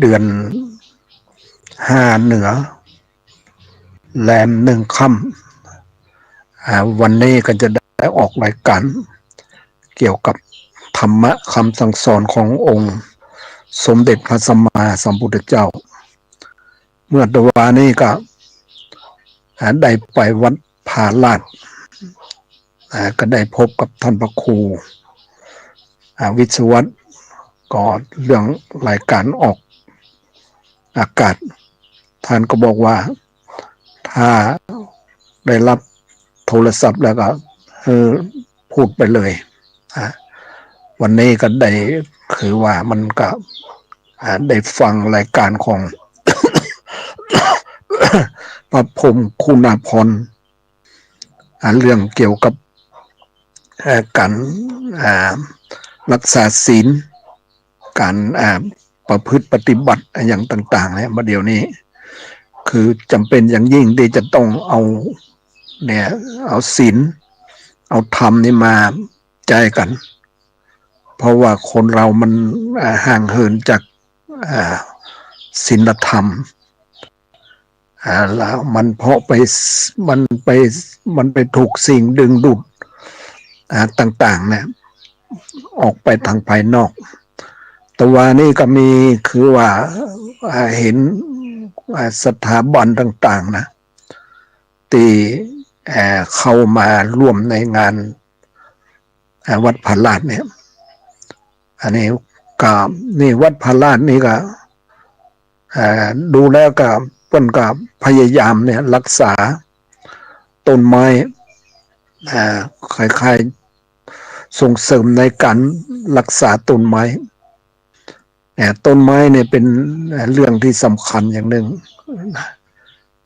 เดือนห้าเหนือแรม1 ค่ำวันนี้ก็จะได้ออกรายการเกี่ยวกับธรรมะคำสั่งสอนขององค์สมเด็จพระสัมมาสัมพุทธเจ้า เมื่อตะวานี้ก็ได้ไปวัดผาลาดก็ได้พบกับท่านพระครูวิศวัตก็เรื่องรายการออกอากาศท่านก็บอกว่าถ้าได้รับโทรศัพท์แล้วก็พูดไปเลยวันนี้ก็ได้คือว่ามันก็ได้ฟังรายการของ พระพรหมคุณาภรณ์เรื่องเกี่ยวกับการรักษาศีลการประพฤติปฏิบัติอย่างต่างๆเนี่ยมาเดี๋ยวนี้คือจำเป็นอย่างยิ่งที่จะต้องเอาศีลเอาธรรมนี่มาใจกัน เพราะว่าคนเรามันห่างเหินจากศีลธรรมแล้วมันเพราะมันไปถูกสิ่งดึงดูดต่างๆเนี่ยออกไปทางภายนอกแต่ว่านี่ก็มีคือว่าเห็นสถาบันต่างๆนะที่เข้ามาร่วมในงานวัดผาลาดเนี่ยอันนี้ก็นี่วัดผาลาดนี่ก็ดูแล้วก็เพิ่นก็พยายามเนี่ยรักษาต้นไม้คล้ายๆส่งเสริมในการรักษาต้นไม้ต้นไม้เนี่ยเป็นเรื่องที่สำคัญอย่างหนึ่ง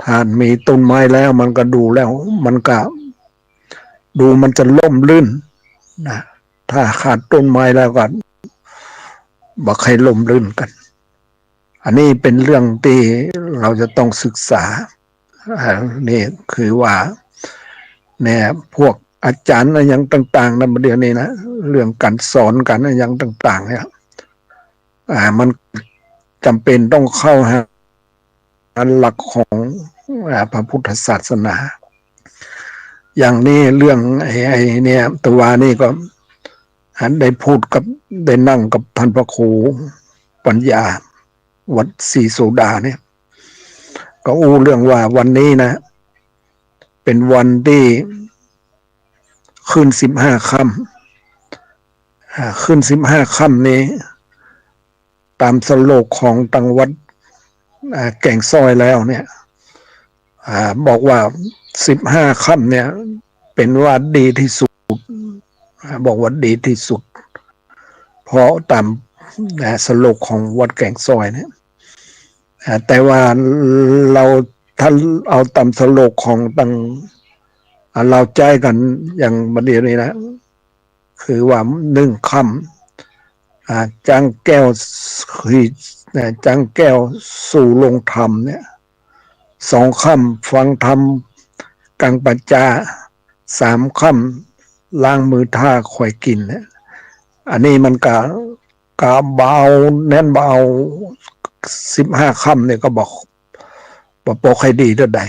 ถ้ามีต้นไม้แล้วมันก็ดูแล้วมันก็ดูมันจะล่มลื่นนะถ้าขาดต้นไม้แล้วก็บ่ใครล่มลื่นกันอันนี้เป็นเรื่องที่เราจะต้องศึกษานี่คือว่าเนี่ยพวกอาจารย์อย่างต่างๆนะเดี๋ยวนี้นะเรื่องการสอนกันอย่างต่างๆเนี่ยมันจำเป็นต้องเข้าหาหลักของพระพุทธศาสนาอย่างนี้เรื่องไอ้เนี่ยตัวนี่ก็ได้พูดกับได้นั่งกับท่านพระครูปัญญาวัดศรีโสดาเนี่ยก็อู้เรื่องว่าวันนี้นะเป็นวันที่ขึ้น15 ค่ำขึ้น15 ค่ำนี้ตามสโลกของตังวัดแก่งซ้อยแล้วเนี่ยบอกว่า15 ค่ำเนี่ยเป็นว่าดีที่สุดบอกว่าดีที่สุดเพราะตามสโลกของวัดแก่งซ้อยเนี่ยแต่ว่าเราถ้าเอาตามสโลกของตังเราใจกันอย่างบัดเดี๋ยวนี้นะคือว่า1 ค่ำจังแก้วจังแก้วสู่ลงธรรมเนี่ย2 ค่ำฟังธรรมกังปัจจา3 ค่ำล้างมือท่าข่อยกินเนี่ยอันนี้มันก็เบาแน่นเบา15 ค่ำเนี่ยก็บอกให้ดีเท่าใด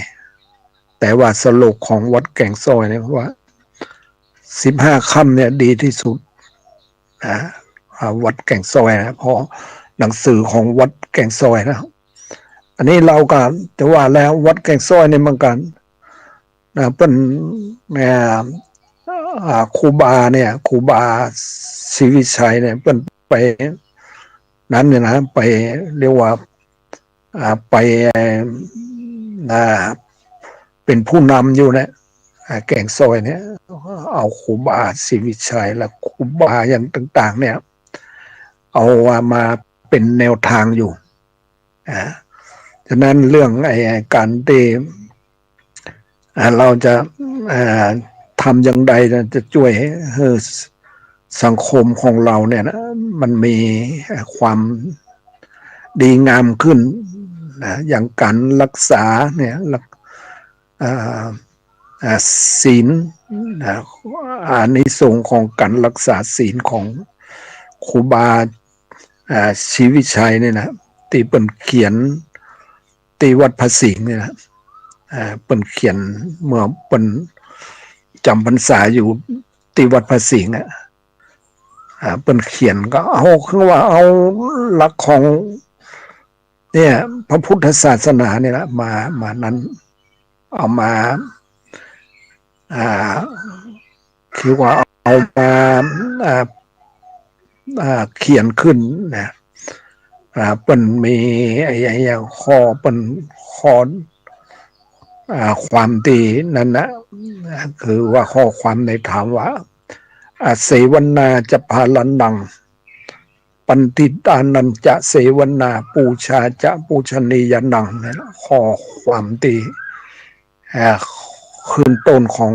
แต่ว่าสโลกของวัดแก่งซ้อยเนี่ยว่า15 ค่ำเนี่ยดีที่สุดวัดแก่งซ้อยนะเพราะหนังสือของวัดแก่งซ้อยนะอันนี้เราก็จะว่าแล้ววัดแก่งซ้อยเนี่ยมันกันเป็นครูบาเนี่ยครูบาศรีวิชัยเนี่ยเป็นไปนั้นเนี่ยนะไปเรียกว่าไปเป็นผู้นำอยู่นะแก่งซอยเนี่ยเอาครูบาศรีวิชัยและครูบาอย่างต่างๆเนี่ยเอามาเป็นแนวทางอยู่ฉะนั้นเรื่องการที่เราจะทำอย่างใดจะช่วยให้สังคมของเราเนี่ยนะมันมีความดีงามขึ้นนะอย่างการรักษาเนี่ยศีลอานิสงส์ของการรักษาศีลของครูบาศรีวิชัยเนี่ยนะ ตีเปิ่นเขียนตีวัดภาษีเนี่ยนะเปิ่นเขียนเมื่อเปิ่นจำพรรษาอยู่ตีวัดภาษีเนี่ยเปิ่นเขียนก็เอาคือว่าเอาหลักของเนี่ยพระพุทธศาสนาเนี่ยนะมานั้นเอามาคือว่าเอามาเขียนขึ้นนะเป็นมีไอ้อย่างข้อเป็นข้อความตีนั่นนะคือว่าข้อความในถามว่าเสวนาจะพาลันดังปันติตานันจะเสวนาปูชาจะปูชนียนังนั่นข้อความตีขึ้นต้นของ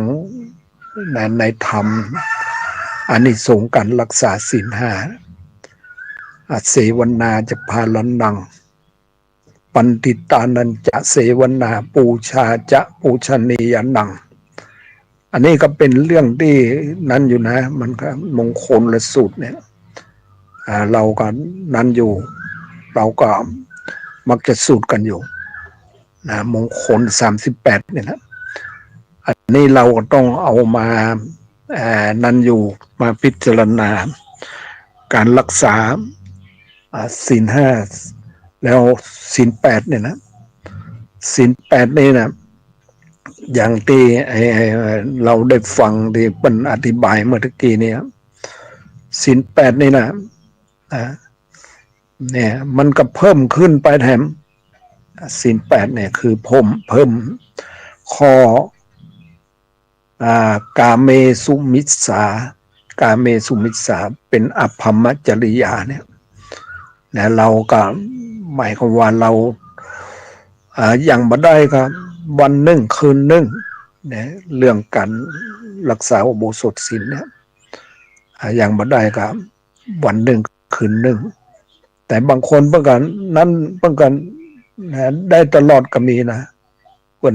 ในธรรมอานิสงส์การรักษาศีลห้าเสวนาจะพาลันดังปันติตานันจะเสวนาปูชาจะปูชนียนังอันนี้ก็เป็นเรื่องที่นั้นอยู่นะมันก็มงคลและสูตรเนี่ยเราก็นั้นอยู่เราก็มักจะสูตรกันอยู่นะมงคล38เนี่ยนะอันนี้เราก็ต้องเอามานั้นอยู่มาพิจารณาการรักษาศีลห้าแล้วศีล8เนี่ยนะศีล8นี่นะอย่างที่เราได้ฟังที่เป็นอธิบายเมื่อกี้นี้ศีล8นี่นะเนี่ยมันก็เพิ่มขึ้นไปแถมศีล8เนี่ยคือเพิ่มข้อกาเมสุมิสสากาเมสุมิสสาเป็นอภรรมจริยาเนี่ยนะเราก็หมายความว่าเราอย่างบ่ได้ก็วันหนึ่งคืนหนึ่งเนี่ยเรื่องการรักษาอุโบสถศีลเนี่ยอย่างบ่ได้ก็วันหนึ่งคืนหนึ่งแต่บางคนเพิ่งกันนั้นเพิ่งกันได้ตลอดก็มีนะเพิ่น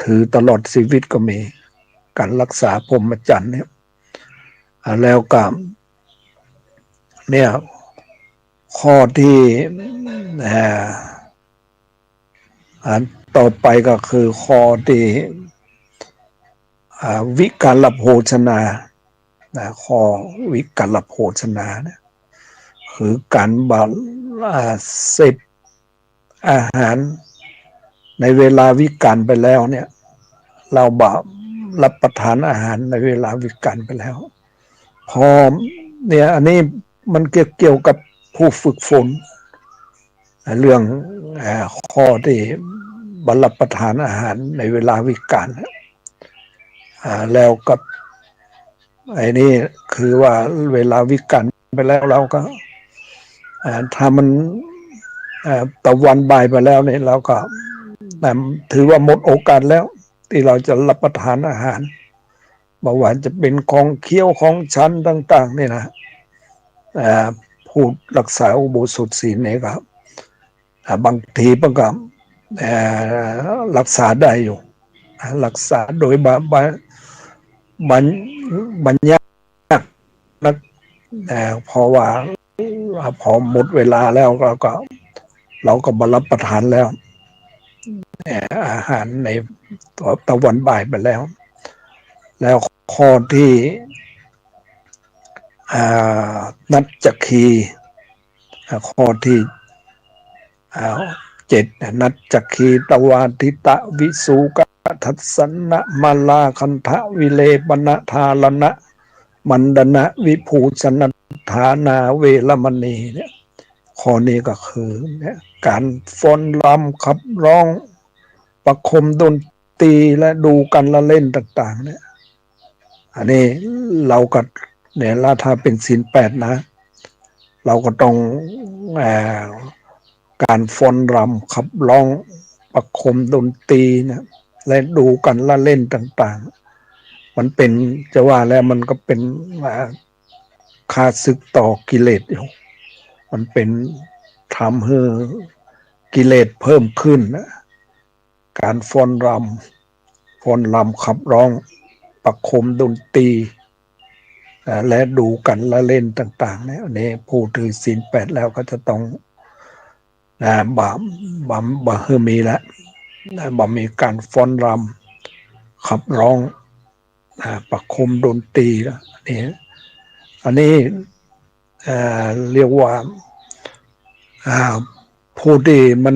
ถือตลอดชีวิตก็มีการรักษาพรหมจรรย์เนี่ยแล้วก็เนี่ยข้อที่ต่อไปก็คือข้อที่วิกัลโภชนาข้อวิกัลโภชนาเนี่ยคือการเสพอาหารในเวลาวิกาลไปแล้วเนี่ยเรารับประทานอาหารในเวลาวิกาลไปแล้วพอเนี่ยอันนี้มันเกี่ยวกับผู้ฝึกฝนเรื่องข้อที่รับประทานอาหารในเวลาวิกาลแล้วกับไอ้นี่คือว่าเวลาวิกาลไปแล้วเราก็ถ้ามันตะวันบ่ายไปแล้วเนี่ยเราก็ถือว่าหมดโอกาสแล้วที่เราจะรับประทานอาหารบ่ว่าจะเป็นของเคี้ยวของชั้นต่างๆนี่นะผู้รักษาอุโบสถศีลเนี่ยครับบางทีมันก็รักษาได้อยู่รักษาโดยบัญญัตินักเพราะว่าพอหมดเวลาแล้วเราก็มารับประทานแล้วอาหารในตะวันบ่ายไปแล้วแล้วข้อที่นัจจคีข้อที่7นัจจคีตวาทิตะวิสุกทัสสนะมาลาคันทะวิเลปนะทาลนะมันดนะวิภูชนะฐานาเวรมณีเนี่ยข้อนี้ก็คือเนี่ยการฟ้อนรำขับร้องประคมดนตรีและดูกันละเล่นต่างๆเนี่ยอันนี้เราก็เนี่ยถ้าเป็นศีล8นะเราก็ต้องการฟ้อนรำขับร้องประคมดนตรีนะและดูกันละเล่นต่างๆมันเป็นจะว่าแล้วมันก็เป็นค่าศึกต่อกิเลสอยู่มันเป็นทำให้กิเลสเพิ่มขึ้นนะการฟ้อนรำขับร้องประคมดนตรีและดูกันละเล่นต่างๆเนี่ยอันนี้ผู้ถือศีล8แล้วก็จะต้อง บ่เฮอมีแล้วบ่มีการฟ้อนรำขับร้องประคมดนตรีแล้วอันนี้เรียกว่าผู้ที่มัน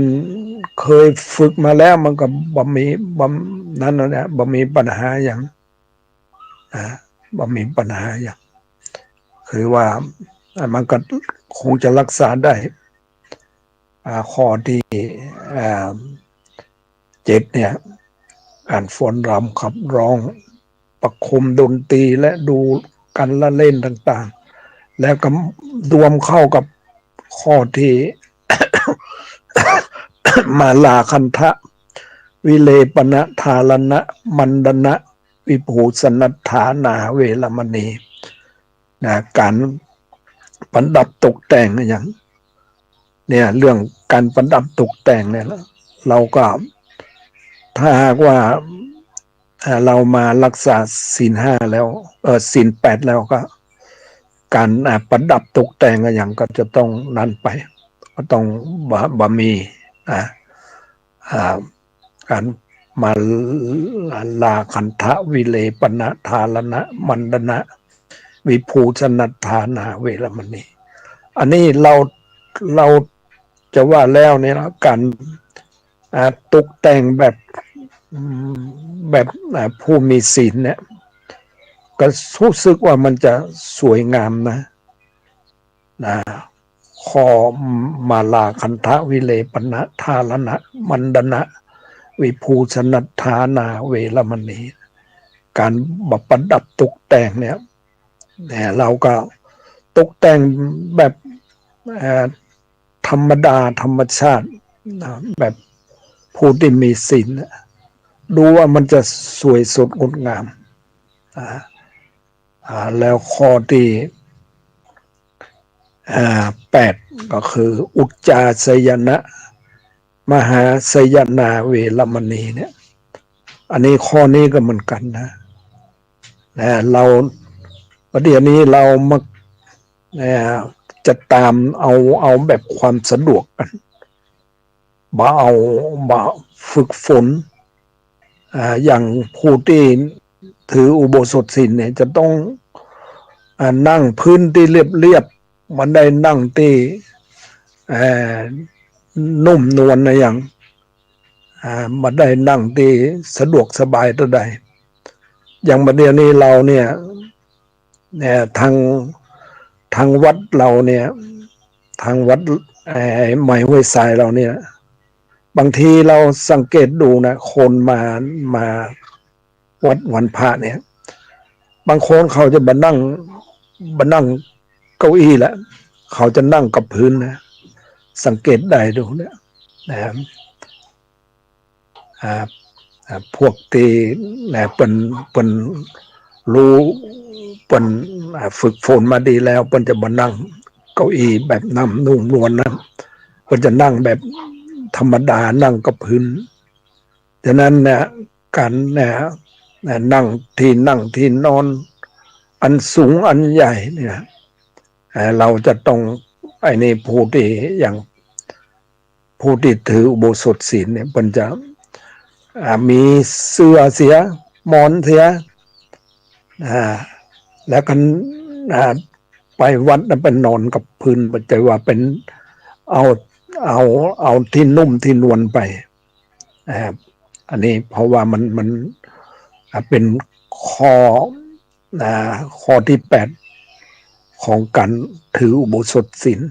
เคยฝึกมาแล้วมันก็บ่มีนั้นนะบ่มีปัญหาอย่างบ่มีปัญหาอย่างคือว่ามันก็คงจะรักษาได้ข้อที่7เนี่ยการฟ้อนรำขับร้องประคมดนตรีและดูการละเล่นต่างๆแล้วก็รวมเข้ากับข้อที่ มาลาคันทะวิเลปนะทารณะมันดนะวิภูสนัฏฐานาเวรมณีการประดับตกแต่งอย่างเนี่ยเรื่องการประดับตกแต่งเนี่ยเราก็ถ้าหากว่าเรามารักษาศีล5แล้วศีล8แล้วก็การประดับตกแต่งอย่างก็จะต้องนั่นไปก็ต้องบ่มีการมาลาคันทะวิเลปนะทารณะมันดนะวิภูชนัฏฐานาเวรมณีอันนี้เราจะว่าแล้วเนี่ยนะการตกแต่งแบบผู้มีศีลเนี่ยก็รู้สึกว่ามันจะสวยงามนะขอมาลาคันทะวิเลปนะทารณะมันดนะวิภูชนัฏฐานาเวรมณีการประดับตกแต่งเนี่ยเราก็ตกแต่งแบบธรรมดาธรรมชาติแบบผู้ที่มีศีลดูว่ามันจะสวยสดงดงามแล้วข้อที่8ก็คืออุจจาสยนะมหาสยนาเวรมณีเนี่ยอันนี้ข้อนี้ก็เหมือนกันนะเราประเดี๋ยวนี้เรามาจะตามเอาแบบความสะดวกกันมาฝึกฝนอย่างผู้ที่ถืออุโบสถศีลเนี่ยจะต้องนั่งพื้นที่เรียบๆมันได้นั่งที่นุ่มนวลนะอย่างมาได้นั่งที่สะดวกสบายตัวใดอย่างประเดี๋ยวนี้เราเนี่ยทางวัดเราเนี่ยทางวัดใหม่ห้วยทรายเราเนี่ยบางทีเราสังเกตดูนะคนมาวัดวันพระเนี่ยบางคนเขาจะมานั่งเก้าอี้แล้วเขาจะนั่งกับพื้นนะสังเกตได้ดูเนี่ยนะครับพวกที่เป็นรู้เป็นฝึกฝนมาดีแล้วเป็นจะมานั่งเก้าอี้แบบนุ่มนวลนะเป็นจะนั่งแบบธรรมดานั่งกับพื้นฉะนั้นเนี่ยการนั่งที่นอนอันสูงอันใหญ่เนี่ยเราจะต้องนี่ผู้ที่อย่างผู้ที่ถืออุโบสถศีลเนี่ยมันจะมีเสื้อเสียหมอนเสียแล้วกันไปวัดนั้นเป็นนอนกับพื้นปัจจัยว่าเป็นเอาที่นุ่มที่นวลไปอันนี้เพราะว่ามันเป็นข้อที่8ของการถืออุโบสถศีล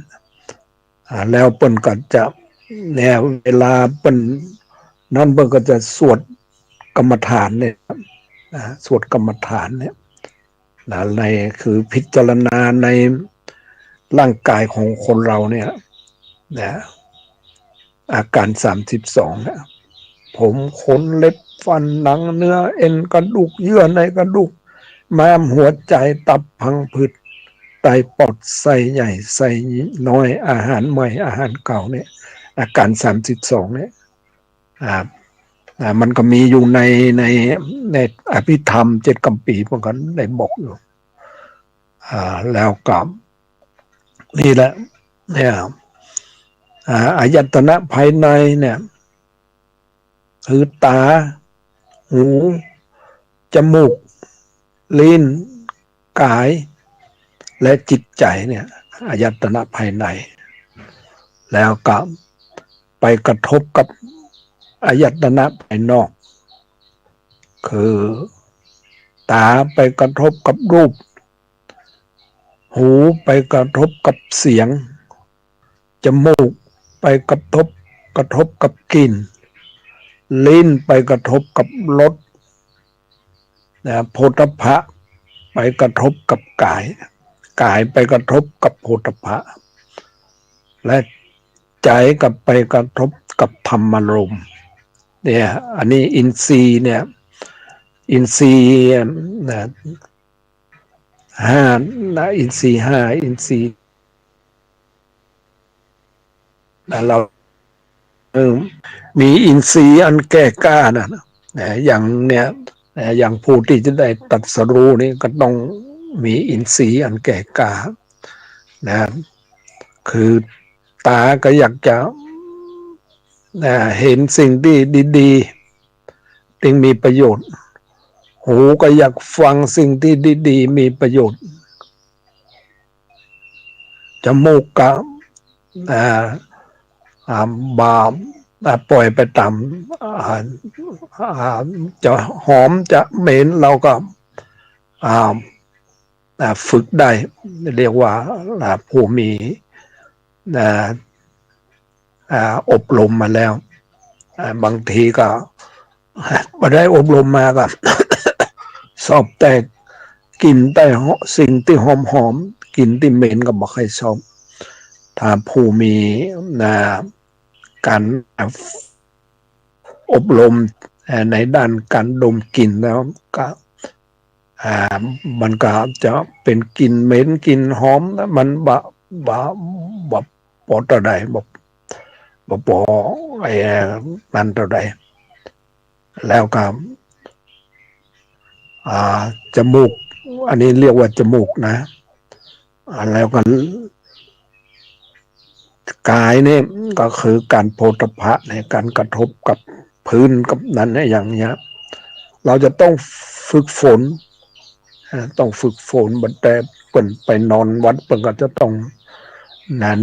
แล้วเปิ้นก็จะเวลาเปิ้นนั้นเปิ้นก็จะสวดกรรมฐานเนี่ยสวดกรรมฐานเนี่ยในคือพิจารณาในร่างกายของคนเราเนี่ยอาการ32เนี่ยผมขนเล็บฟันหนังเนื้อเอ็นกระดูกเยื่อในกระดูกม้ามหัวใจตับพังผืดไตปอดไส้ใหญ่ไส้น้อยอาหารใหม่อาหารเก่าเนี่ยอาการ32เนี่ยมันก็มีอยู่ในอภิธรรม7กัมปีพวกกันได้บอกอยู่แล้วก็นี่แหละเนี่ย อายตนะภายในเนี่ยคือตาหูจมูกลิ้นกายและจิตใจเนี่ยอายตนะภายในแล้วก็ไปกระทบกับอายตนะภายนอกคือตาไปกระทบกับรูปหูไปกระทบกับเสียงจมูกไปกระทบกับกลิ่นลิ้นไปกระทบกับรสโผฏฐัพพะไปกระทบกับกายไปกระทบกับโผฏฐัพพะและใจกับไปกระทบกับธรรมารมณ์เนี่ยอันนี้อินทรีย์เนี่ยอินทรีย์นะห้านะอินทรีย์ห้าอินทรีย์เรามีอินทรีย์อันแก่กล้านะอย่างเนี่ยอย่างผู้ที่จะได้ตรัสรู้นี่ก็ต้องมีอินทรีย์อันแก่กล้านะคือตาก็อยากจะเห็นสิ่งที่ดีๆที่มีประโยชน์หูก็อยากฟังสิ่งที่ดีๆมีประโยชน์จมูกก็บาปล่อยไปตามจะหอมจะเหม็นเราก็ฝึกได้เรียกว่าผู้มีอบรมมาแล้วบางทีก็ไม่ได้อบรมมาก็ ชอบแต่กินแต่สิ่งที่หอมกินที่เหม็นก็บอกให้ชอบถ้าผู้มีการอบรมในด้านการดมกลิ่นแล้วก็มันก็จะเป็นกลิ่นเหม็นกลิ่นหอมนะมันบะปอต่อใดบปอไอ้นั่นต่อใดแล้วก็จมูกอันนี้เรียกว่าจมูกนะแล้วก็กายนี่ก็คือการโผฏฐัพพะในการกระทบกับพื้นกับนั้นอย่างเนี้ยเราจะต้องฝึกฝนบัดแต่เปิ่นไปนอนวัดเปิ่นก็จะต้อง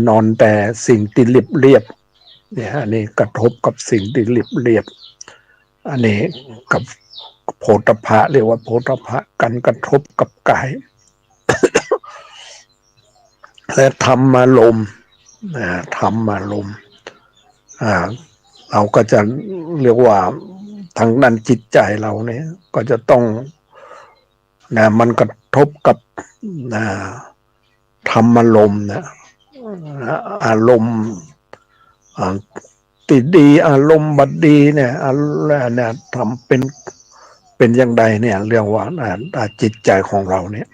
นอนแต่สิ่งที่เรียบเนี่ยอันนี้กระทบกับสิ่งที่เรียบอันนี้กับโผฏฐัพพะเรียกว่าโผฏฐัพพะการกระทบกับกาย และธรรมารมณ์เราก็จะเรียกว่าทางด้านจิตใจเราเนี่ยก็จะต้องมันกระทบกับธรรมารมณ์อารมณ์ติดดีอารมณ์บัดดีเนี่ยทำเป็นอย่างใดเนี่ยเรียกว่าจิตใจของเราเนี่ย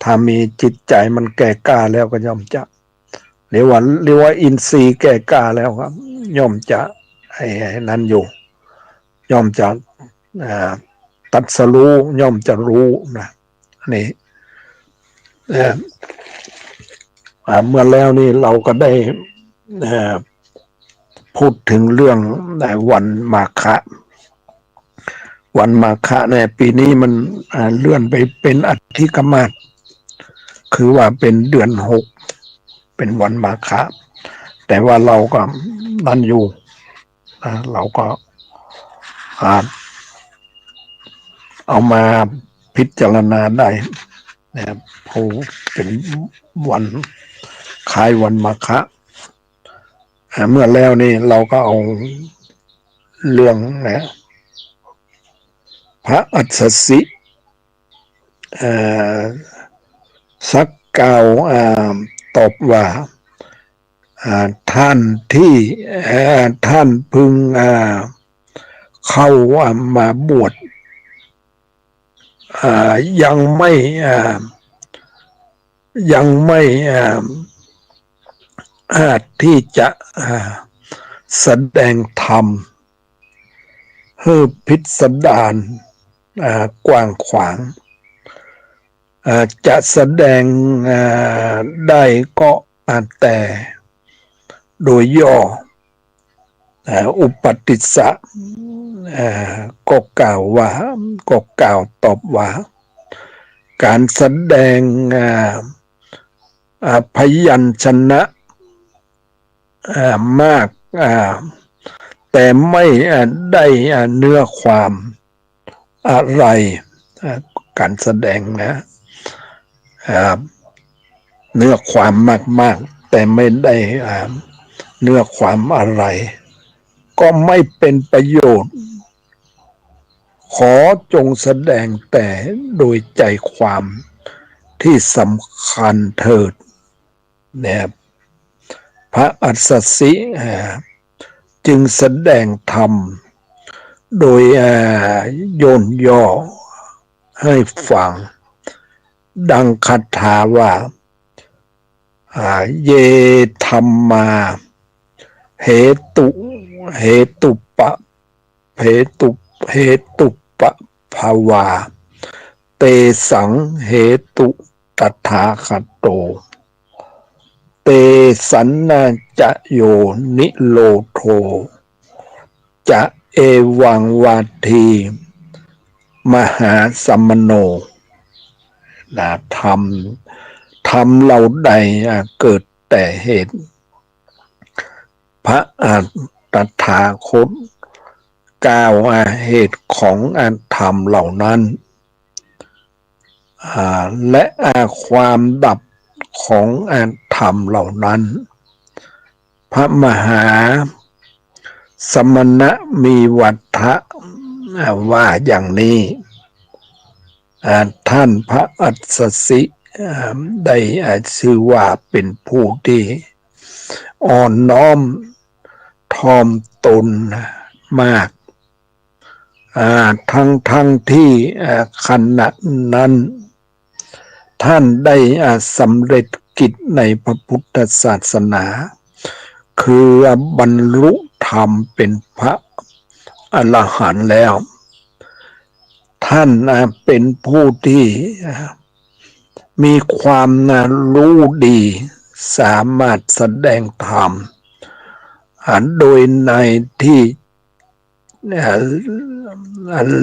ถ้ามีจิตใจมันแก่กล้าแล้วก็ย่อมจะเรียกว่าอินทรีย์แก่กล้าแล้วครับย่อมจะให้นั้นอยู่ย่อมจะตรัสรู้ย่อมจะรู้นะนี่เมื่อแล้วนี่เราก็ได้พูดถึงเรื่องวันมาฆะเนี่ยปีนี้มันเลื่อนไปเป็นอธิกมาสคือว่าเป็นเดือน6เป็นวันมาฆะแต่ว่าเราก็นั่นอยู่เราก็เอามาพิจารณาได้นะครับผู้เป็นวันคล้ายวันมาฆะเมื่อแล้วนี่เราก็เอาเรื่องพระอัสสสิสักกล่าวตอบว่าท่านที่ท่านพึงเข้ามาบวชยังไม่อาจที่จะแสดงธรรมให้พิสดารกว้างขวางจะแสดงได้ก็แต่ โดยย่ออุปติสสะก็กล่าวว่าก็กล่าวตอบว่าการแสดงพยัญชนะมากแต่ไม่ได้เนื้อความอะไรการแสดงนะเนื้อความมากๆแต่ไม่ได้เนื้อความอะไรก็ไม่เป็นประโยชน์ขอจงแสดงแต่โดยใจความที่สำคัญเถิดเนี่ยพระอัสสชิจึงแสดงธรรมโดยโยนย่อให้ฟังดังคาถาว่าเยธรรมาเหตุปะเหตุปะภาวาเตสังเหตุตถาคโตเตสันนาจะโยนิโรโธจะเอวังวาทีมหาสัมมโนนะธรรมเราใดเกิดแต่เหตุพระตถาคตกล่าวเหตุของธรรมเหล่านั้นและความดับของธรรมเหล่านั้นพระมหาสมณะมีวัฏฏะว่าอย่างนี้ท่านพระอัสสชิได้ชื่อว่าเป็นผู้ที่อ่อนน้อมถ่อมตนมากทั้งที่ขณะนั้นท่านได้สำเร็จกิจในพระพุทธศาสนาคือบรรลุธรรมเป็นพระอรหันต์แล้วท่านเป็นผู้ที่มีความรู้ดีสามารถแสดงธรรมโดยในที่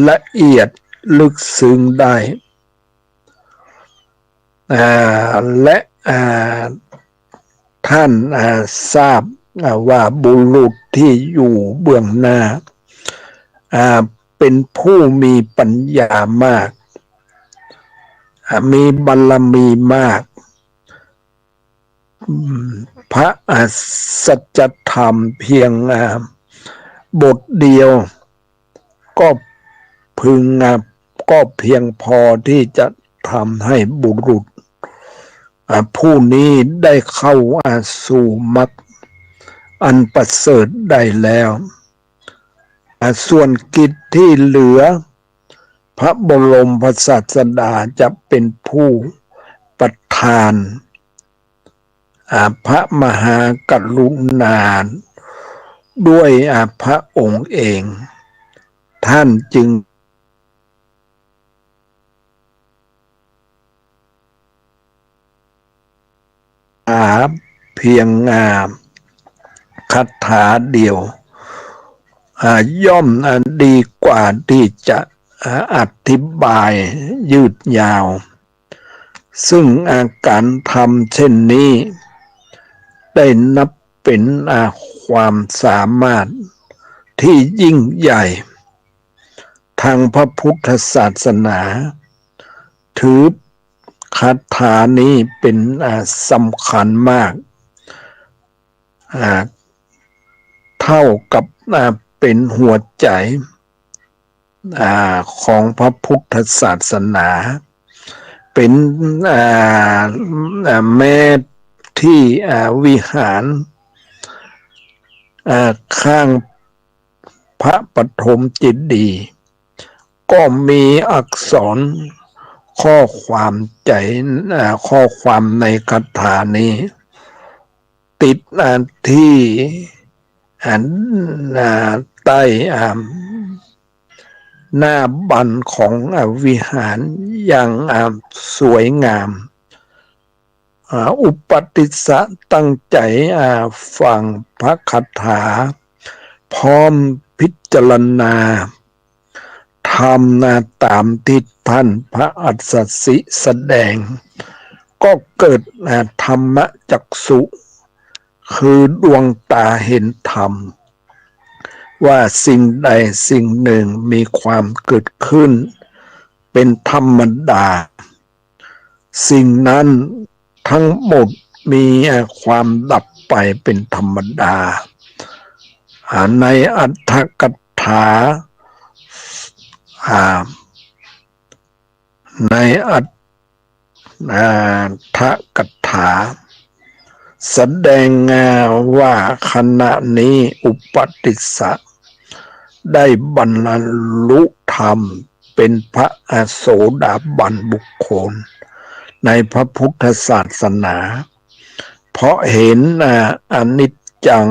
ละเอียดลึกซึ้งได้และท่านทราบว่าบุรุษที่อยู่เบื้องหน้าเป็นผู้มีปัญญามากมีบารมีมากพระสัจธรรมเพียงบทเดียวก็เพียงพอที่จะทำให้บุรุษผู้นี้ได้เข้าสู่มรรคอันประเสริฐได้แล้วส่วนกิจที่เหลือพระบรมศาสดาจะเป็นผู้ประทานพระมหากรุณาด้วยพระองค์เองท่านจึงเพียงคาถาเดียวย่อมดีกว่าที่จะอธิบายยืดยาวซึ่งการทำเช่นนี้ได้นับเป็นความสามารถที่ยิ่งใหญ่ทางพระพุทธศาสนาถือคาถานี้เป็นสำคัญมากเท่ากับเป็นหัวใจของพระพุทธศาสนาเป็นแม้ที่วิหารข้างพระปฐมเจดีย์ก็มีอักษรข้อความในคาถานี้ติดที่ใต้หน้าบันของวิหารอย่างสวยงาม อุปติสสะตั้งใจฟังพระคาถาพร้อมพิจารณาทำตามที่ท่านพระอัสสชิแสดงก็เกิดธรรมจักษุคือดวงตาเห็นธรรมว่าสิ่งใดสิ่งหนึ่งมีความเกิดขึ้นเป็นธรรมดาสิ่งนั้นทั้งหมดมีความดับไปเป็นธรรมดาในอัตถกถาในอัตถกถาแสดงว่าขณะนี้อุปติสสะได้บรรลุธรรมเป็นพระโสดาบันบุคคลในพระพุทธศาสนาเพราะเห็นอนิจจัง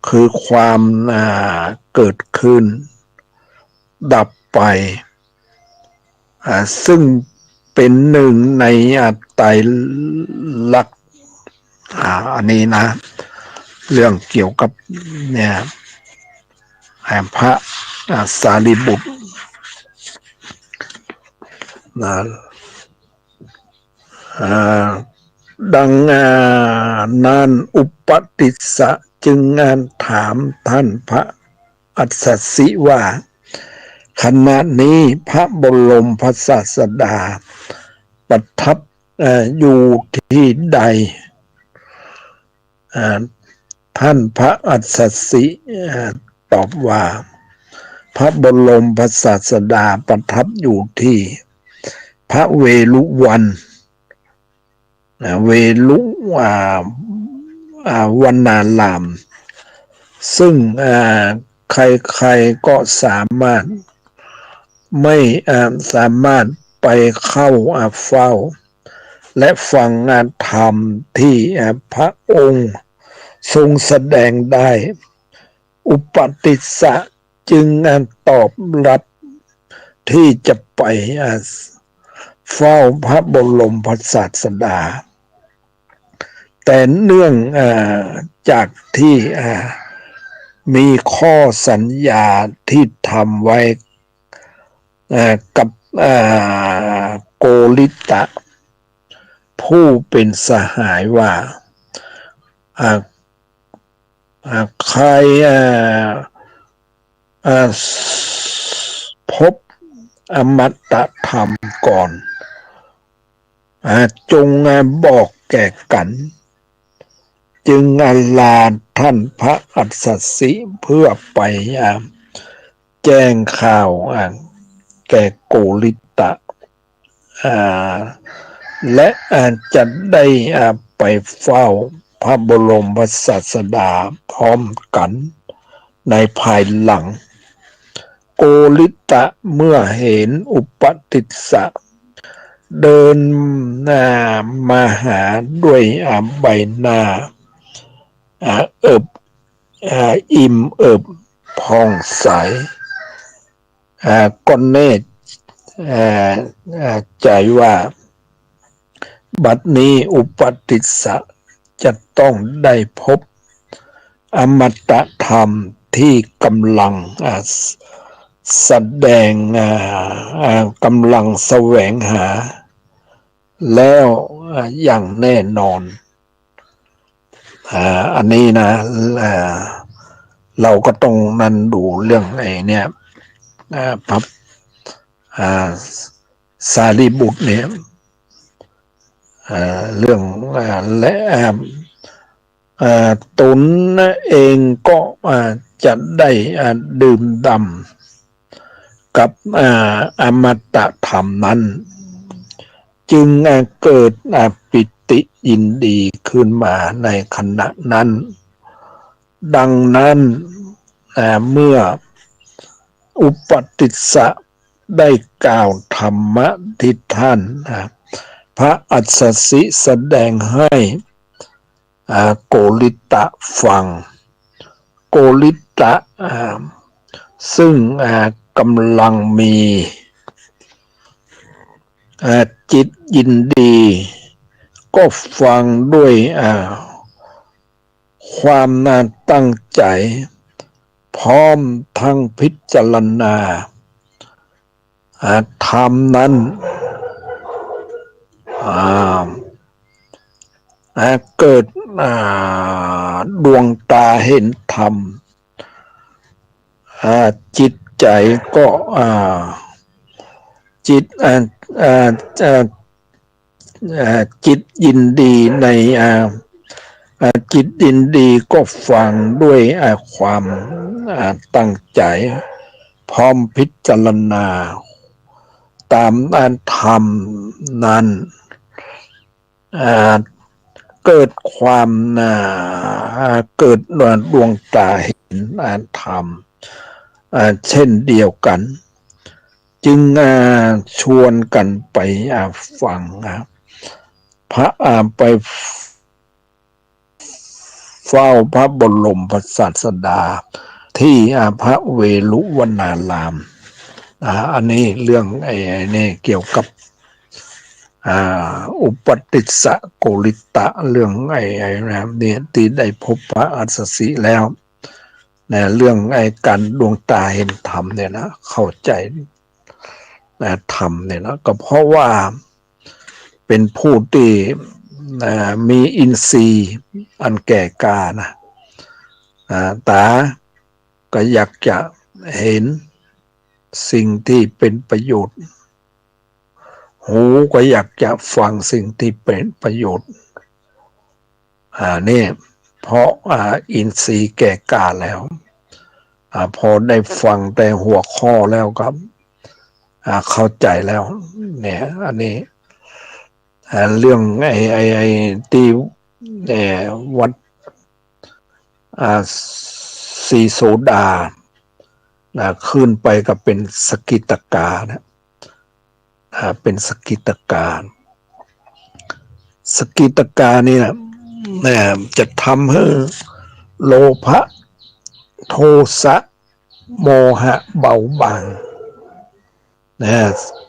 คือความเกิดขึ้นดับไปซึ่งเป็นหนึ่งในไตรลักษณ์อันนี้นะเรื่องเกี่ยวกับเนี่ยพระสารีบุตรดังนั้นอุปติสสะจึงถามท่านพระอัสสชิว่าขณะนี้พระบรมศาสดาประทับอยู่ที่ใดท่านพระอัสสชิตอบว่าพระบรมศาสดาประทับอยู่ที่พระเวฬุวันเวลุวนารามซึ่งใครๆก็สามารถไปเข้าเฝ้าและฟังธรรมที่พระองค์ทรงแสดงได้อุปติสสะจึงตอบรับที่จะไปเฝ้าพระบรมศาสดาแต่เนื่องจากที่มีข้อสัญญาที่ทำไว้กับโกริตะผู้เป็นสหายว่าใครพบอมตะธรรมก่อนจงบอกแก่กันจึงลาท่านพระอัสสชิเพื่อไปแจ้งข่าวแก่โกริตะและจะได้ไปเฝ้าพระบรมศาสดาพร้อมกันในภายหลังโกริตะเมื่อเห็นอุปติสสะเดินมาหาด้วยใบหน้าอิ่มเอิบผ่องใสก็แน่ใจว่าบัดนี้อุปติสสะจะต้องได้พบอมตะธรรมที่กำลังแสดงกำลังแสวงหาแล้วอย่างแน่นอนอันนี้นะเราก็ต้องนั่นดูเรื่องไอ้เนี่ยพระสารีบุตรเนี่ยเรื่องและตนเองก็จะได้ดื่มด่ำกับอมตะธรรมนั้นจึงเกิดปิติยินดีขึ้นมาในขณะนั้นดังนั้นเมื่ออุปติสสะได้กล่าวธรรมะที่ท่านพระอัสสชิแสดงให้โกริตะฟังโกริตะซึ่งกำลังมีจิตยินดี ก็ฟังด้วยความน่าตั้งใจพร้อมทั้งพิจารณาธรรมนั้นเกิดดวงตาเห็นธรรมจิตใจก็จิตจิตยินดีในจิตยินดีก็ฟังด้วยความตั้งใจพร้อมพิจารณาตามธรรมนั้นเกิดความเกิดดวงตาเห็นธรรมเช่นเดียวกันจึงชวนกันไปฟังพระไปเฝ้าพระบรมศาสดาที่พระเวฬุวนารามอันนี้เรื่องไอ้นี่เกี่ยวกับอุปติสสะโกริตะเรื่องไอ้เนี่ยที่ได้พบพระอัสสสิแล้วเนี่ยเรื่องไอ้การดวงตาเห็นธรรมเนี่ยนะเข้าใจธรรมเนี่ยนะก็เพราะว่าเป็นผู้ที่มีอินทรีย์อันแก่กล้านะตาก็อยากจะเห็นสิ่งที่เป็นประโยชน์หูก็อยากจะฟังสิ่งที่เป็นประโยชน์นี่เพราะอินทรีย์แก่กล้าแล้วพอได้ฟังแต่หัวข้อแล้วครับเข้าใจแล้วเนี่ยอันนี้เรื่องไอ้ที่วัดสีโสดาขึ้นไปก็เป็นสกิตกานะเป็นสกิตกาสกิตกานี่นะจะทำให้โลภะโทสะโมหะเบาบาง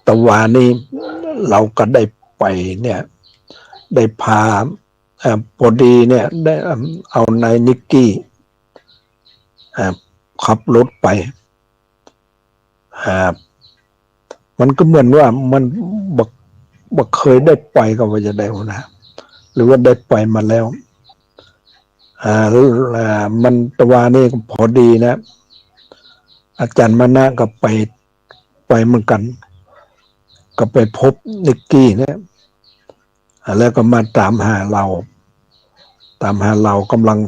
ตะวันนี้เราก็ได้ไปเนี่ยได้พาพอดีเนี่ยได้เอานายนิกกี้ขับรถไปมันก็เหมือนว่ามันบักเคยได้ไปก็ว่าจะได้นะหรือว่าได้ไปมาแล้วมันตะวันนี้พอดีนะอาจารย์มณะก็ไปเหมือนกันก็ไปพบนิกกี้เนี่ยแล้วก็มาตามหาเรากำลัง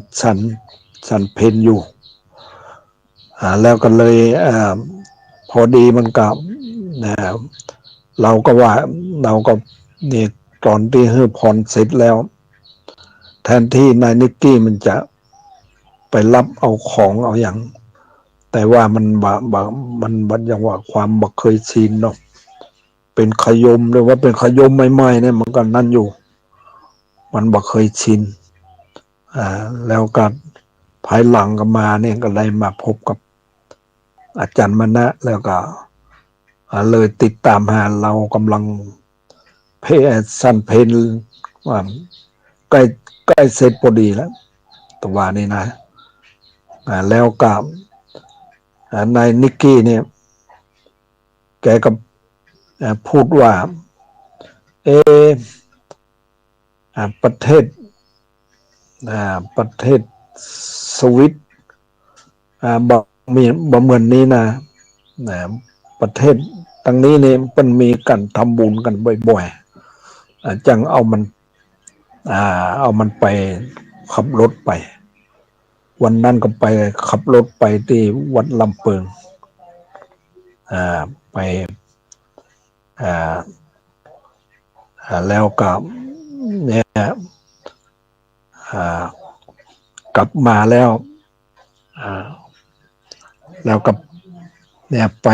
ฉันเพลอยู่แล้วก็เลยพอดีมันกับเราก็ว่าเราก็นี่ตอนที่ให้พรเสร็จแล้วแทนที่นายนิกกี้มันจะไปรับเอาของเอาอย่างแต่ว่ามันอย่างว่าความบักเคยชินเนาะเป็นขยมหรือว่าเป็นขยมใหม่ๆเนี่ยมันก็นั่นอยู่มันบักเคยชินแล้วก็ภายหลังก็มาเนี่ยก็ได้มาพบกับอาจารย์มณะแล้วก็เลยติดตามหาเรากำลังสั้นเพนว่าใกล้เสร็จพอดีแล้วตัวนี้นะแล้วกับนายนิกกี้เนี่ยแกก็พูดว่าประเทศสวิตบ่เหมือนนี้นะประเทศตั้งนี้เนี่ยมันมีกันทำบุญกันบ่อยๆจังเอามันไปขับรถไปวันนั้นก็ไปขับรถไปที่วัดลำเปิงไปแล้วก็เนี่ยกลับมาแล้วก็เนี่ยไป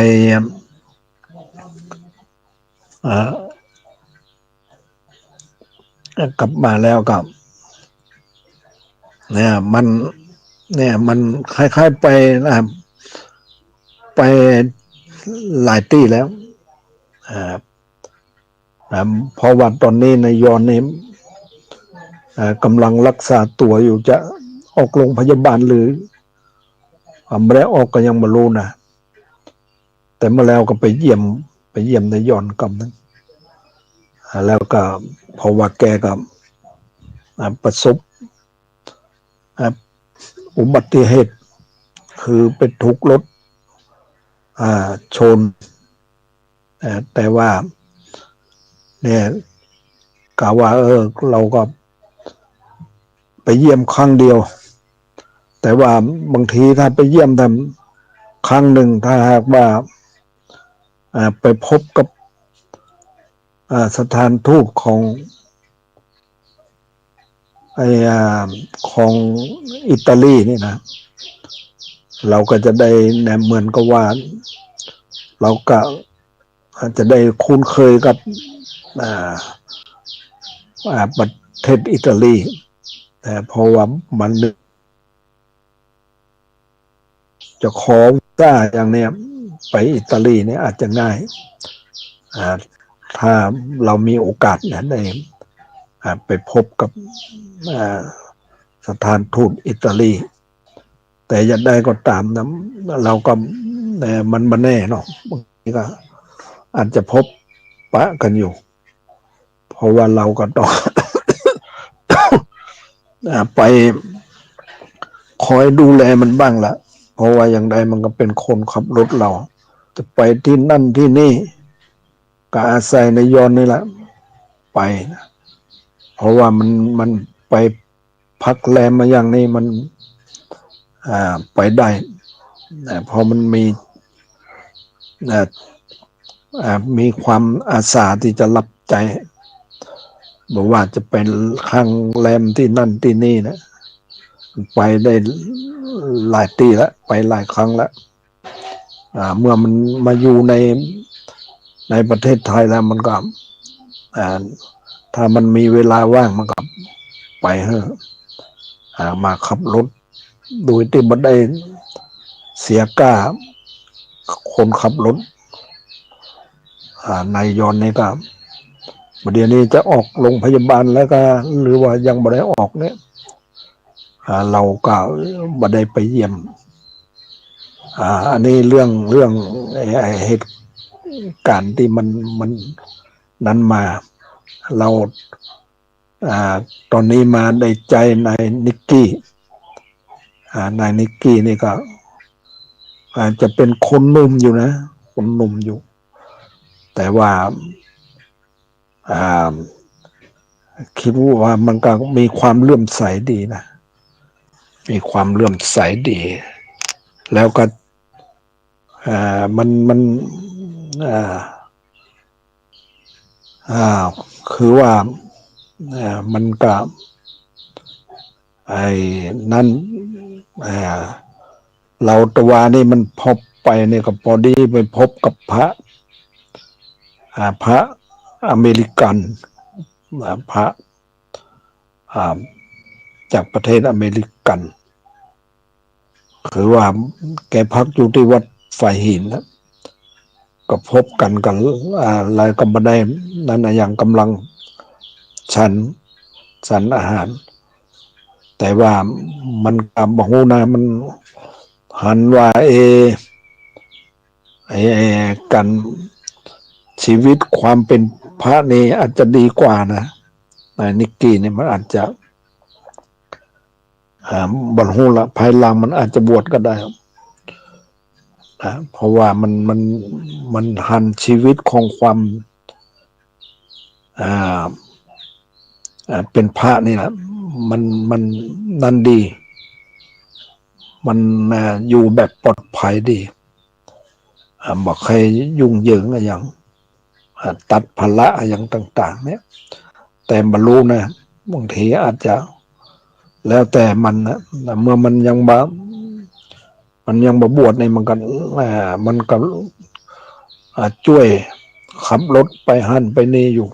กลับมาแล้วกับเนี่ยมันคล้ายๆไปนะครับไปหลายที่แล้วเพราะว่าตอนนี้ในยอนนี้ กำลังรักษาตัวอยู่จะออกโรงพยาบาลหรือไม่ได้ออกก็ยังไม่รู้นะแต่เมื่อแล้วก็ไปเยี่ยมในย้อนกำนั้นแล้วก็เพราะว่าแกก็ประสบอุบัติเหตุคือไปถูกรถชนแต่ว่าเนี่ยกล่าวว่าเราก็ไปเยี่ยมครั้งเดียวแต่ว่าบางทีถ้าไปเยี่ยมทำครั้งหนึ่งถ้าหากว่าไปพบกับสถานทูตของของอิตาลีนี่นะเราก็จะได้เนี่ยเหมือนกับว่าเราก็อาจจะได้คุ้นเคยกับประเทศอิตาลีแต่เพราะว่ามันจะขอวีซ่าอย่างเนี้ยไปอิตาลีเนี่ยอาจจะง่ายถ้าเรามีโอกาสเนี่ยได้ไปพบกับสถานทูตอิตาลีแต่จะได้ก็ตามนะเราก็มันมาแน่เนาะบางทีก็อาจจะพบปะกันอยู่เพราะว่าเราก็ต้อง ไปคอยดูแลมันบ้างละเพราะว่าอย่างใดมันก็เป็นคนขับรถเราจะไปที่นั่นที่นี่ก็อาศัยในยอนนี่แหละไปนะเพราะว่ามันไปพักแรมมาอย่างนี้มันไปได้เพราะมันมีความอาสาที่จะรับใจบอกว่าจะเป็นข้างแรมที่นั่นที่นี่นะไปได้หลายปีแล้วไปหลายครั้งแล้วเมื่อมันมาอยู่ในประเทศไทยแล้วมันก็ถ้ามันมีเวลาว่างมันก็ไปมาขับรถโดยที่ไม่ได้เสียค่าคนขับรถนายยอนนี่ก็เดี๋ยวนี้จะออกโรงพยาบาลแล้วก็หรือว่ายังไม่ได้ออกเนี่ยเราก็ไม่ได้ไปเยี่ยมอันนี้เรื่องเหตุการณ์ที่มันนั้นมาเราตอนนี้มาได้ใจนายนิกกี้นายนิกกี้นี่ก็อาจจะเป็นคนหนุ่มอยู่นะคนหนุ่มอยู่แต่ว่าคิดว่ามันก็มีความเลื่อมใสดีนะมีความเลื่อมใสดีแล้วก็มันคือว่ามันก็ไอ้นั่นเราตัวนี่มันพบไปเนี่ยก็พอดีไปพบกับพระอเมริกันพระจากประเทศอเมริกันคือว่าแกพักอยู่ที่วัดฝ่ายหินนะก็พบกันอะไรก็มาได้นั่นอย่างกำลังฉันอาหารแต่ว่ามันกับหูนะมันหันว่ากันชีวิตความเป็นพระนี่อาจจะดีกว่านะนายนิกกี้เนี่ยมันอาจจะบันหูละภายหลังมันอาจจะบวชก็ได้นะเพราะว่ามันหันชีวิตของความเป็นพระนี่แหละมันนั่นดีมันอยู่แบบปลอดภัยดีบอกใครยุ่งเหยิงอะไรอย่างตัดภาระอย่างต่างๆเนี่ยแต่บรรลุนะบางทีอาจจะแล้วแต่มันนะเมื่อมันยังบวชในมันก็ช่วยขับรถไปหันไปนี่อยู่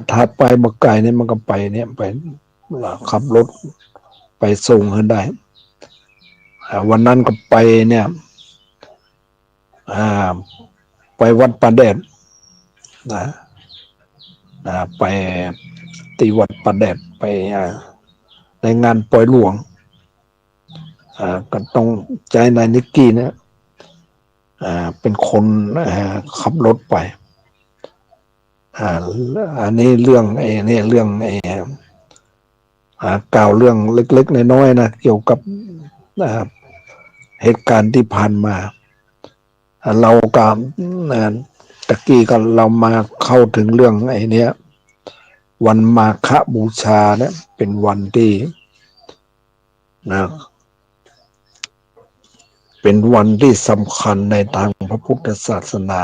ถ้าไปบักไก่เนี่ยมันก็ไปเนี่ยไปขับรถไปส่งให้ได้วันนั้นก็ไปเนี่ยไปวัดประแดดนะไป ที่วัดประแดดไปในงานปล่อยหลวงก็ต้องใจนายนิกกี้เนี่ยเป็นคนขับรถไปอันนี้เรื่องนี่เรื่องกล่าวเรื่องเล็กๆน้อยๆนะเกี่ยวกับเหตุการณ์ที่ผ่านมาเรากับตะกี้ก็เรามาเข้าถึงเรื่องเนี้ยวันมาฆบูชาเนี่ยเป็นวันที่นะเป็นวันที่สำคัญในทางพระพุทธศาสนา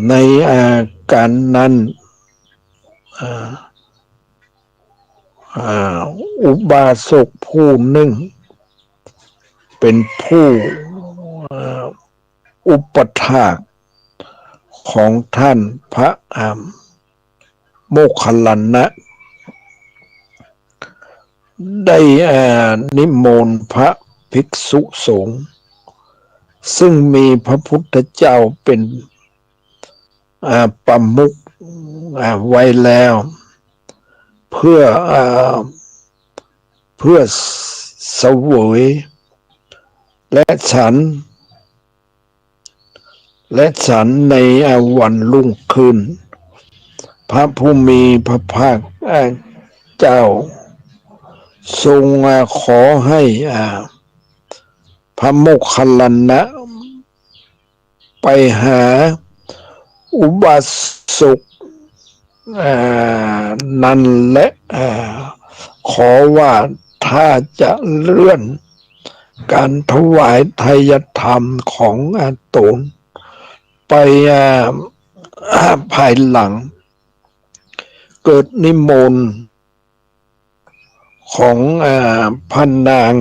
ในการนั้นอุบาสกผู้หนึ่งเป็นผู้อุปถากของท่านพระโมคคัลลานะได้นิมนต์พระภิกษุสงฆ์ซึ่งมีพระพุทธเจ้าเป็นประมุขไว้แล้วเพื่อเสวยและฉันในวันรุ่งขึ้นพระผู้มีพระภาคเจ้าทรงขอให้พระโมคคัลลานะไปหาอุบาสกนั้นและขอว่าถ้าจะเลื่อนการถวายทายธรรมของตนไปภายหลังเกิดนิมนต์ของพระนาง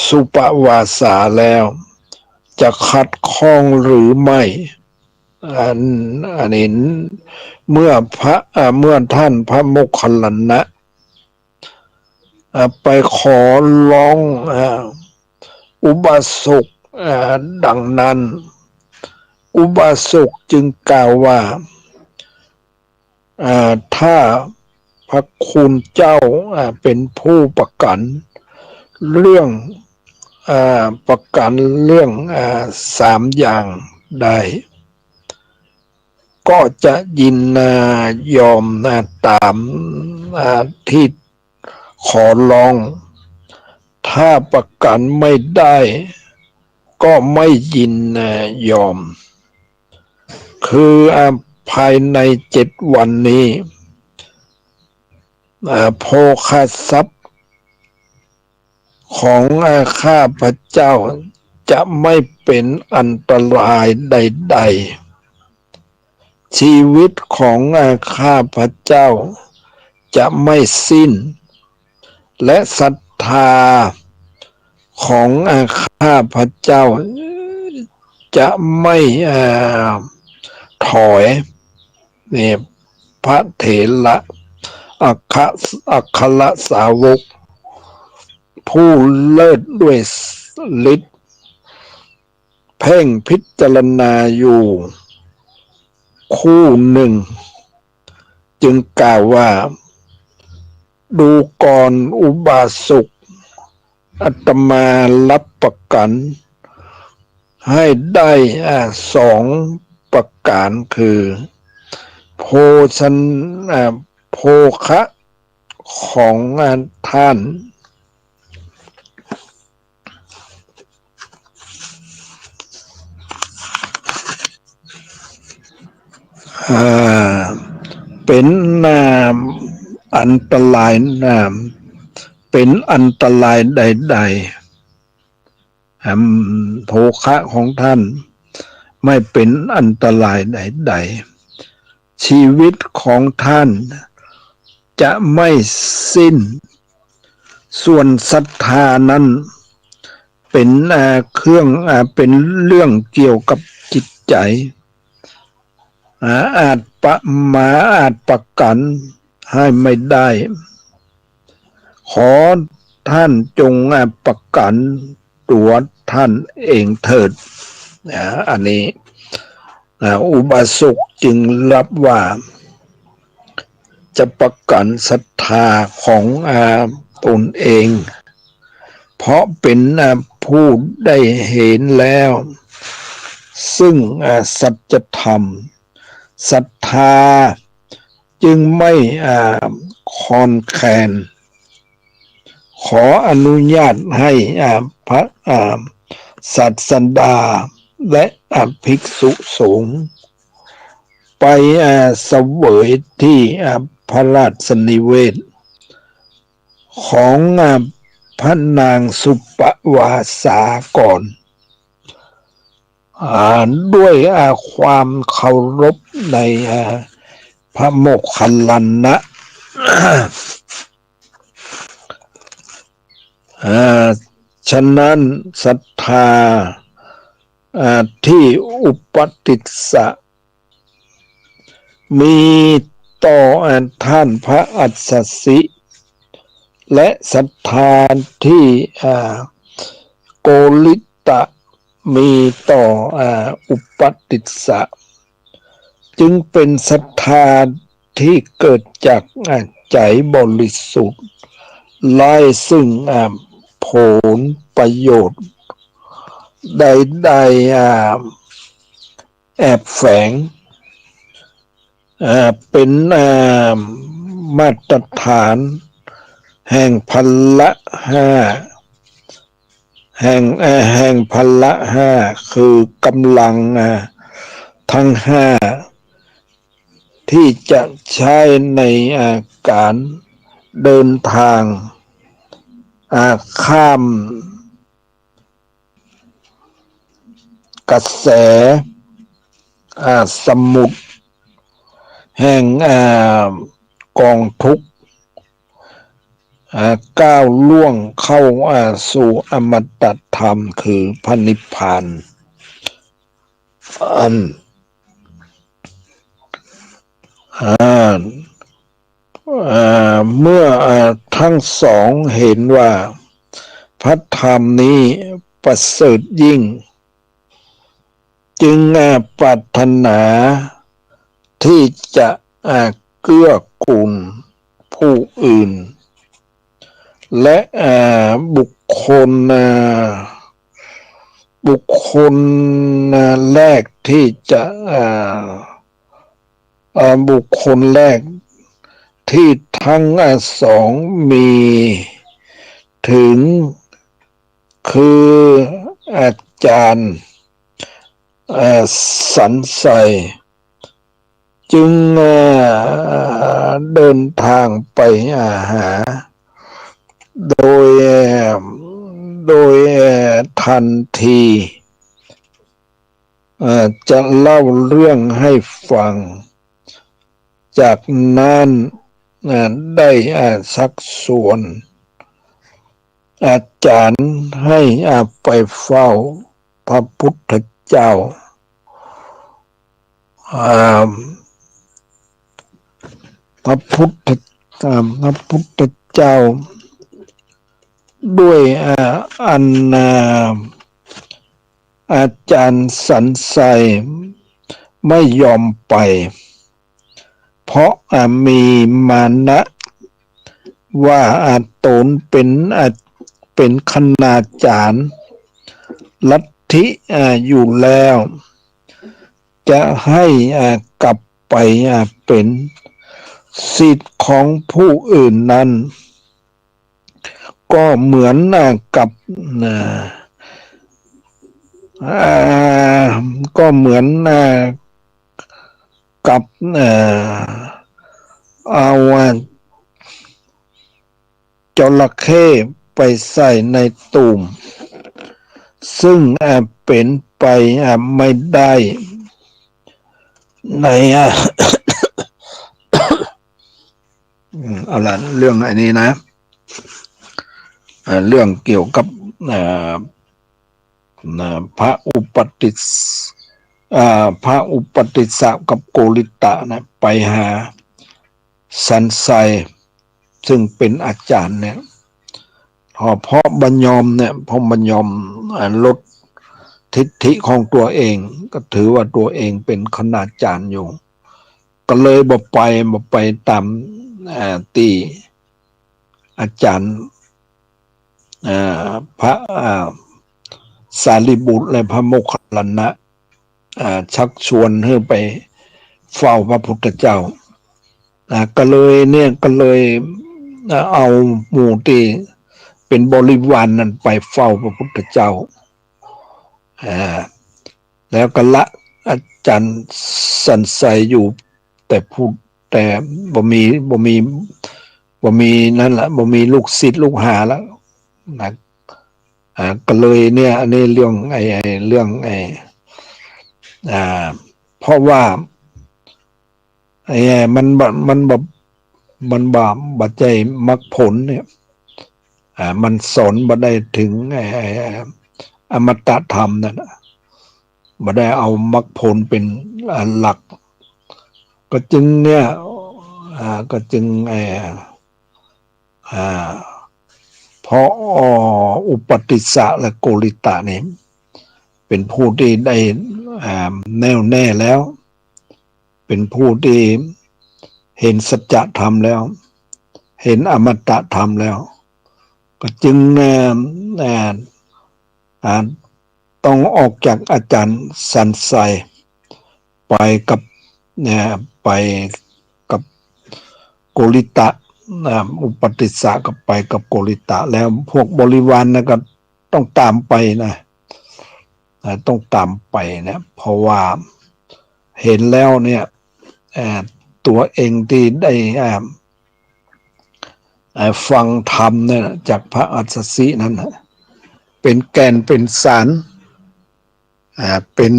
สุปวาสาแล้วจะขัดข้องหรือไม่อันนี้เมื่อท่านพระโมคคัลลานะไปขอร้องอุบาสกดังนั้นอุบาสกจึงกล่าวว่าถ้าพระคุณเจ้าเป็นผู้ประกันเรื่องสามอย่างได้ก็จะยินยอมตามที่ขอร้องถ้าประกันไม่ได้ก็ไม่ยินยอมคือภายใน7 วันนี้โภคทรัพย์ของข้าพเจ้าจะไม่เป็นอันตรายใดๆชีวิตของข้าพเจ้าจะไม่สิ้นและศรัทธาของข้าพเจ้าจะไม่ถอยนี่พระเถระอัครสาวกผู้เลิศด้วยฤทธิ์เพ่งพิจารณาอยู่คู่หนึ่งจึงกล่าวว่าดูก่อนอุบาสกอาตมารับประกันให้ได้2 ประการคือโภคะของท่านเป็นอันตรายเป็นอันตรายใดๆโภคะของท่านไม่เป็นอันตรายใดๆชีวิตของท่านจะไม่สิ้นส่วนศรัทธานั้นเป็นเป็นเรื่องเกี่ยวกับจิตใจอาจประกันให้ไม่ได้ขอท่านจงประกันตัวท่านเองเถิดอันนี้อุบาสกจึงรับว่า จะประกันศรัทธาของตนเอง เพราะเป็นผู้ได้เห็นแล้ว ซึ่งสัจธรรมศรัทธาจึงไม่คลอนแคลนขออนุญาตให้พระศาสดาและภิกษุสงฆ์ไปเสวยที่พระราชนิเวศของพระนางสุปวาสาก่อนด้วยความเคารพในพระโมคคัลลานะฉะนั้นศรัทธาที่อุปติสสะมีต่อท่านพระอัสสชิและศรัทธาที่โกริตะมีต่ออุปติสสะจึงเป็นศรัทธาที่เกิดจากใจบริสุทธิ์ไร้ซึ่งผลประโยชน์ใดๆแอบแฝงเป็นมาตรฐานแห่งพละห้าแห่งพละห้าคือกำลังทั้งห้าที่จะใช้ในการเดินทางข้ามกระแสสมุทรแห่งกองทุกข์ก้าวล่วงเข้าสู่อมตะธรรมคือพระนิพพานเมื่อทั้งสองเห็นว่าพระธรรมนี้ประเสริฐยิ่งจึงปรารถนาที่จะเกื้อกูลผู้อื่นและบุคคลแรกที่จะบุคคลแรกที่ทั้งสองมีถึงคืออาจารย์สันไสจึงเดินทางไปหาโดยทันทีจะเล่าเรื่องให้ฟังจากนั้นได้สักส่วนอาจารย์ให้ไปเฝ้าพระพุทธเจ้าพระพุทธเจ้าด้วยอาจารย์สันไสไม่ยอมไปเพราะมีมานะว่าตนเป็นคณาจารย์ลัทธิอยู่แล้วจะให้กลับไปเป็นศิษย์ของผู้อื่นนั้นก็เหมือนกับกับเอาจระเข้ไปใส่ในตุ่มซึ่งเป็นไปไม่ได้ในเอาล่ะเรื่องอันนี้นะเรื่องเกี่ยวกับพระอุปติสสะกับโกริตะนะไปหาสันไสซึ่งเป็นอาจารย์เนี่ยเพราะบัญยอมเนี่ยพอบัญยอมลดทิฏฐิของตัวเองก็ถือว่าตัวเองเป็นคณาจารย์อยู่ก็เลยบ่ไปตาม ที่อาจารย์พระสารีบุตรและพระโมคคัลลานะชักชวนให้ไปเฝ้าพระพุทธเจ้าก็เลยเอาหมู่ที่เป็นบริวารนั้นไปเฝ้าพระพุทธเจ้าแล้วก็ละอาจารย์สันไสอยู่แต่พูดแต่บ่มีนั่นแหละบ่มีลูกศิษย์ลูกหาแล้วนะก็เลยเนี่ยอันนี้เรื่องเรื่องเพราะว่ามันบัดใจมรรคผลเนี่ยมันสอนบ่ได้ถึงอมตะธรรมนั่นบ่ได้เอามรรคผลเป็นหลักก็จึงเนี่ยก็จึงเพราะอุปติสสะและโกริตะเนี่ยเป็นผู้ที่ได้แน่วแน่แล้วเป็นผู้ที่เห็นสัจธรรมแล้วเห็นอมตะธรรมแล้วก็จึงต้องออกจากอาจารย์สันไสไปกับไปกับโกริตะอุปติสสะก็ไปกับโกริตะแล้วพวกบริวารนะก็ต้องตามไปนะต้องตามไปนะเพราะว่าเห็นแล้วเนี่ยตัวเองที่ได้ฟังธรรมเนี่ยจากพระอัสสชินั้นเป็นแก่นเป็นสารเป็น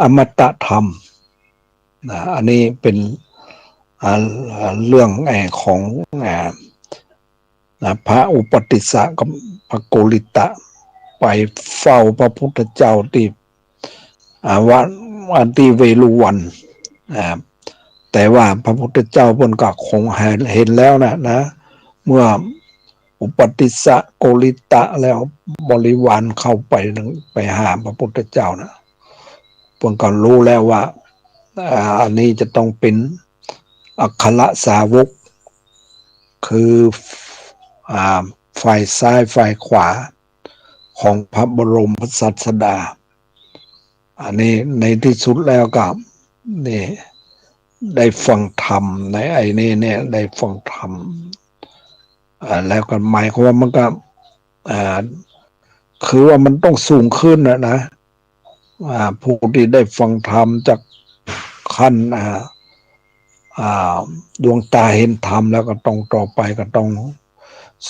อมตะธรรมอันนี้เป็นเรื่องของพระอุปติสสะกับพระโกริตะไปเฝ้าพระพุทธเจ้าที่วันที่เวฬุวันแต่ว่าพระพุทธเจ้าเพิ่นก็คงเห็นแล้วนะเมื่ออุปติสสะโกริตะแล้วบริวารเข้าไปหาพระพุทธเจ้านะเพิ่นก็รู้แล้วว่าอันนี้จะต้องเป็นอัคครสาวกคือฝ่ายซ้ายฝ่ายขวาของพระบรมศาสดาอันนี้ในที่สุดแล้วก็นี่ได้ฟังธรรมในนี้เนี่ยได้ฟังธรรมแล้วก็หมายความว่ามันก็คือว่ามันต้องสูงขึ้นนะผู้ที่ได้ฟังธรรมจากขั้นดวงตาเห็นธรรมแล้วก็ต้องต่อไปก็ต้อง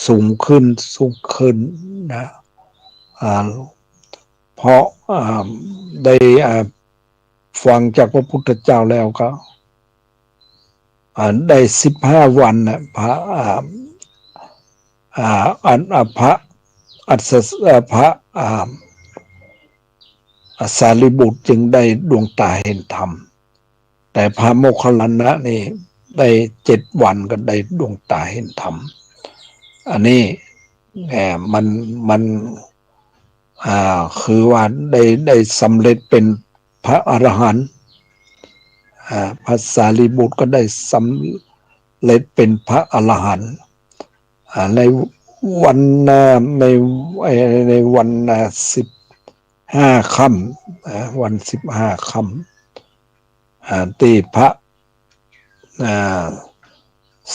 สูงขึ้นนะเพราะได้ฟังจากพระพุทธเจ้าแล้วก็ได้15 วันนะพระพระสารีบุตรจึงได้ดวงตาเห็นธรรมแต่พระโมคคัลลานะนี่ได้7 วันก็ได้ดวงตาเห็นธรรมอันนี้มันคือว่าได้สำเร็จเป็นพระอรหันต์พระสารีบุตรก็ได้สำเร็จเป็นพระอรหันต์ในวันในวัน15 ค่ำวัน15 ค่ำที่พระ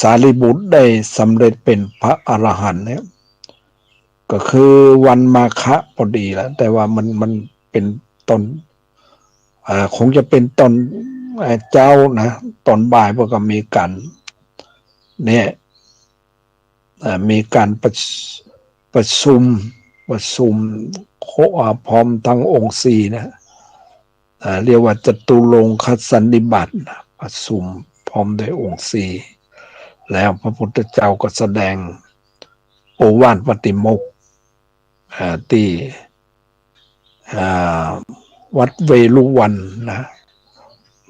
สารีบุตรได้สำเร็จเป็นพระอรหันต์เนี่ยก็คือวันมาฆะพอดีแล้วแต่ว่ามันเป็นตอนคงจะเป็นตอนเจ้านะตอนบ่ายพวกก็มีกันเนี่ยมีการประชุมพร้อมทั้งองค์สี่นะเรียกว่าจตุรงคสันนิบาตประชุมพร้อมด้วยองค์สี่แล้วพระพุทธเจ้าก็แสดงโอวาทปฏิโมกข์ที่วัดเวฬุวันนะ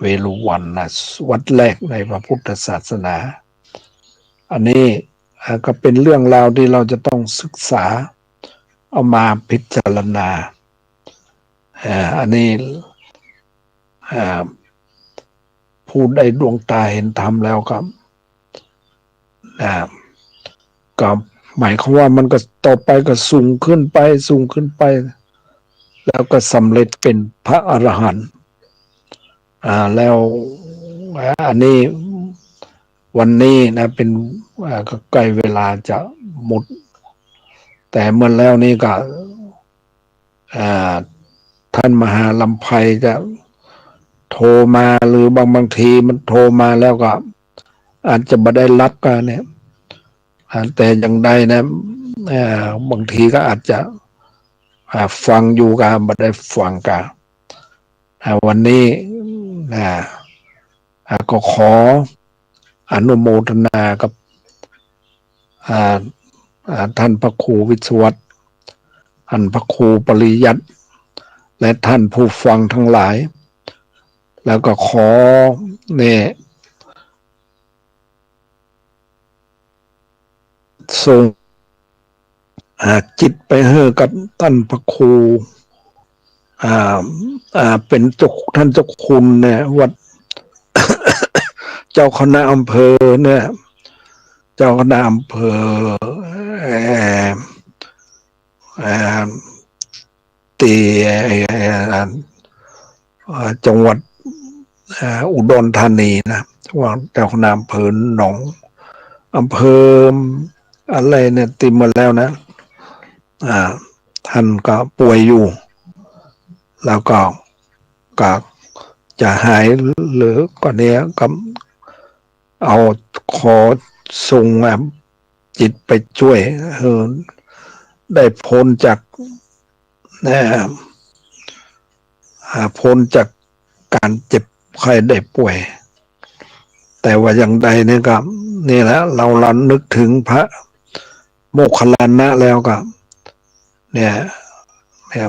เวฬุวันนะวัดแรกในพระพุทธศาสนาอันนี้ก็เป็นเรื่องราวที่เราจะต้องศึกษาเอามาพิจารณาอันนี้ ผู้ได้ดวงตาเห็นธรรมแล้วครับก็หมายความว่ามันก็ต่อไปก็สูงขึ้นไปสูงขึ้นไปแล้วก็สำเร็จเป็นพระอรหันต์แล้วอันนี้วันนี้นะเป็นก็ใกล้เวลาจะหมดแต่เมื่อแล้วนี่ก็ท่านมหาลำไพจะโทรมาหรือบางทีมันโทรมาแล้วก็อาจจะไม่ได้รับกันเนี่ยแต่อย่างใดนะบางทีก็อาจจะฟังอยู่กันไม่ได้ฟังกันวันนี้ก็ขออนุโมทนากับท่านพระครูวิศวัตรท่านพระครูปริยัติและท่านผู้ฟังทั้งหลายแล้วก็ขอเนี่ยส่งจิตไปให้กับท่านพระครูเป็นท่านเจ้าคุณเนี่ยวัด เจ้าคณะอำเภอเนี่ยเจ้าคณะอำเภอตีจังหวัดอุดรธานีนะว่าเจ้าคณะอำเภอหนองอำเภออะไรเนี่ยติดมาแล้วนะท่านก็ป่วยอยู่แล้วก็จะหายหรือก่อนนี้ก็เอาขอส่งจิตไปช่วยได้พ้นจากพ้นจากการเจ็บไข้ได้ป่วยแต่ว่าอย่างใดนี่ก็นี่แหละเรานึกถึงพระโมคคัลลานะแล้วก็เนี่ย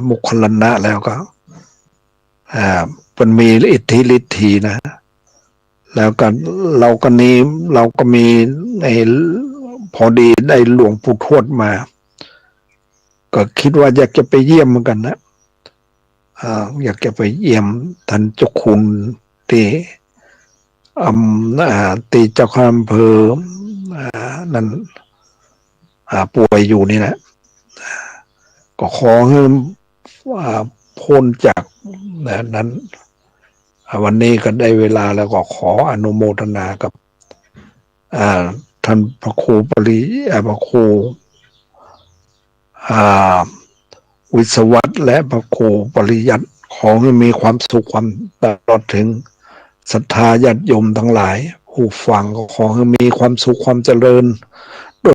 โมคคัลลานะแล้วก็มันมีอิทธิฤทธินะแล้วก็เราก็มีพอดีได้หลวงปู่ทวดมาก็คิดว่าอยากจะไปเยี่ยมเหมือนกันนะอยากจะไปเยี่ยมท่านเจ้าคุณที่ตีเจ้าคณะอำเภอนั้นป่วยอยู่นี่แหละก็ขอให้พ้นจากนั้นวันนี้ก็ได้เวลาแล้วก็ขออนุโมทนากับท่านพระครูพระครูวิศวัตรและพระครูปริยัติขอให้มีความสุขความตลอดถึงศรัทธาญาติโยมทั้งหลายผู้ฟังก็ขอให้มีความสุขความเจริญ